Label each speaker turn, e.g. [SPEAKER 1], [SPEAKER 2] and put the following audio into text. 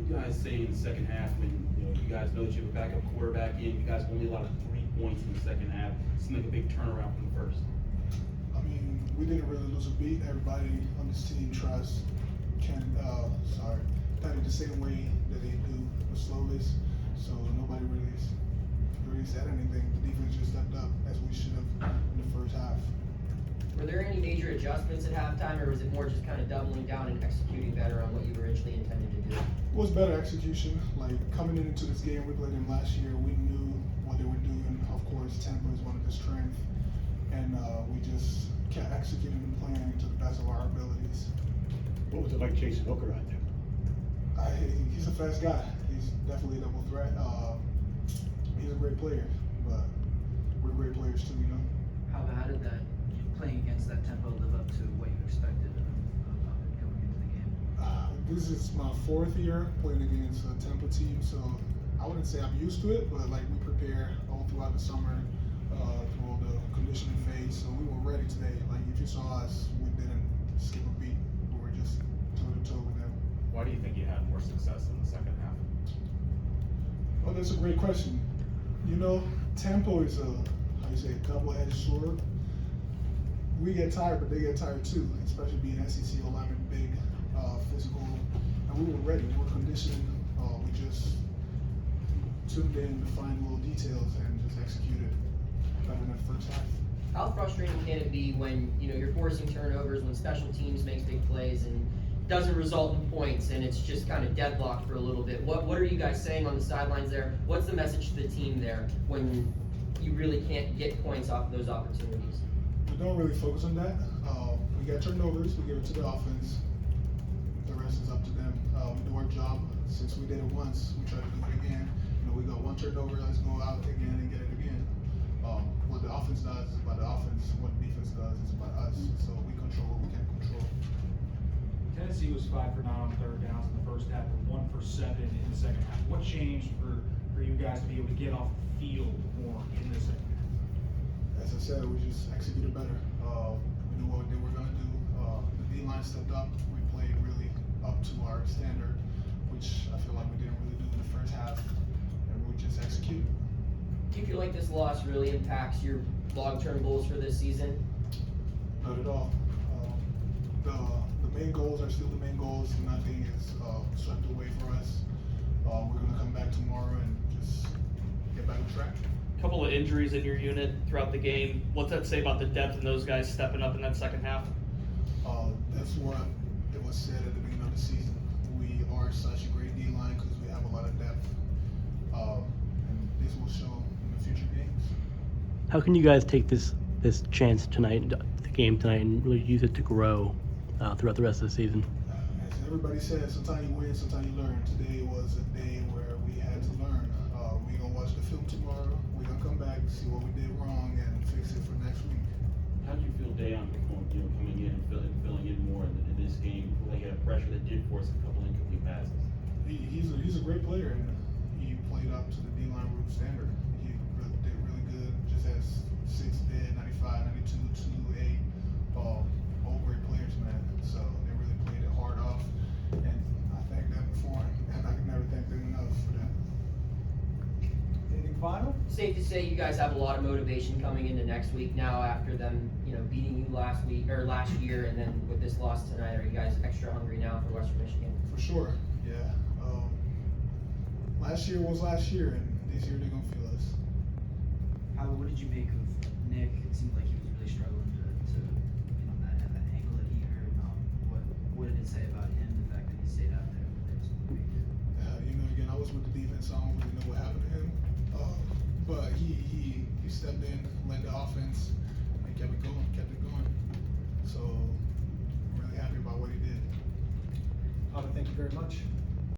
[SPEAKER 1] you guys say in the second half when you guys know that you have a backup quarterback in, you guys only allowed 3 points in the second half? It seemed like a big turnaround from the first.
[SPEAKER 2] I mean, we didn't really lose a beat. Everybody on this team trusts Penny the same way that they do with Slovis. So nobody really said anything. The defense just stepped up as we should have in the first half.
[SPEAKER 3] Were there any major adjustments at halftime, or was it more just kind of doubling down and executing better on what you originally intended to do?
[SPEAKER 2] It was better execution. Like coming into this game, we played them last year. We knew what they were doing. Of course, tempo is one of their strengths, and we just kept executing and playing to the best of our abilities.
[SPEAKER 4] What was it like chasing Hooker out there?
[SPEAKER 2] He's a fast guy. He's definitely a double threat. He's a great player, but we're great players too, you know.
[SPEAKER 5] How did that playing against that tempo live up to what you expected of it going into the game?
[SPEAKER 2] This is my 4th year playing against a tempo team, so I wouldn't say I'm used to it, but like we prepare all throughout the summer, through all the conditioning phase, so we were ready today. Like if you saw us, we didn't skip a beat. We were just toe to toe with them.
[SPEAKER 6] Why do you think you had more success in the second half?
[SPEAKER 2] Well, that's a great question. You know, tempo is a double-edged sword. We get tired, but they get tired too, especially being SEC alignment, big, physical, and we were ready. We were conditioned. We just tuned in to find little details and just executed better than the first half.
[SPEAKER 3] How frustrating can it be when you're forcing turnovers, when special teams makes big plays and doesn't result in points, and it's just kind of deadlocked for a little bit? What are you guys saying on the sidelines there? What's the message to the team there when you really can't get points off of those opportunities?
[SPEAKER 2] We don't really focus on that. We get turnovers, we give it to the offense. The rest is up to them. We do our job. Since we did it once, we try to do it again. We got 1 turnover, let's go out again and get it again. What the offense does is about the offense. What the defense does is about us. So we control what we can control.
[SPEAKER 7] Tennessee was 5 for 9 on third downs in the first half, and 1 for 7 in the second half. What changed for you guys to be able to get off the field more in the second half?
[SPEAKER 2] As I said, we just executed better. We knew what they were going to do. The D-line stepped up. We played really up to our standard, which I feel like we didn't really do in the first half, and we just executed.
[SPEAKER 3] Do you feel like this loss really impacts your long-term goals for this season?
[SPEAKER 2] Not at all. The main goals are still the main goals. Nothing is swept away for us. We're going to come back tomorrow and just get back on track.
[SPEAKER 8] Couple of injuries in your unit throughout the game. What's that say about the depth and those guys stepping up in that second half?
[SPEAKER 2] That's what it was said at the beginning of the season. We are such a great D-line because we have a lot of depth. And this will show in the future games.
[SPEAKER 9] How can you guys take this chance tonight, the game tonight, and really use it to grow throughout the rest of the season?
[SPEAKER 2] As everybody says, sometimes you win, sometimes you learn. Today was a day where we had to learn. We're going to watch the film tomorrow. We're going to come back, see what we did wrong, and fix it for next week.
[SPEAKER 1] How did you feel Dayon coming in and filling in more in this game? Like a pressure that did force a couple incomplete passes.
[SPEAKER 2] He's a great player, and he played up to the D-line room standard. He did really good, just as 6 did, 95, 92, 2, 8, all great players, man. So they really played it hard off, and I thank them for it, and I can never thank them enough for that.
[SPEAKER 7] Anything final?
[SPEAKER 3] Safe to say you guys have a lot of motivation coming into next week now after them, beating you last year, and then with this loss tonight. Are you guys extra hungry now for Western Michigan?
[SPEAKER 2] For sure, yeah. Last year was last year, and this year they're gonna feel us.
[SPEAKER 5] What did you make of Nick? It seemed like he was really struggling to have that ankle that he hurt. What did it say about him, the fact that he stayed out there?
[SPEAKER 2] Again, I was with the defense, so I don't really know what happened to him. But he stepped in, led the offense, and kept it going. So I'm really happy about what he did.
[SPEAKER 7] Thank you very much.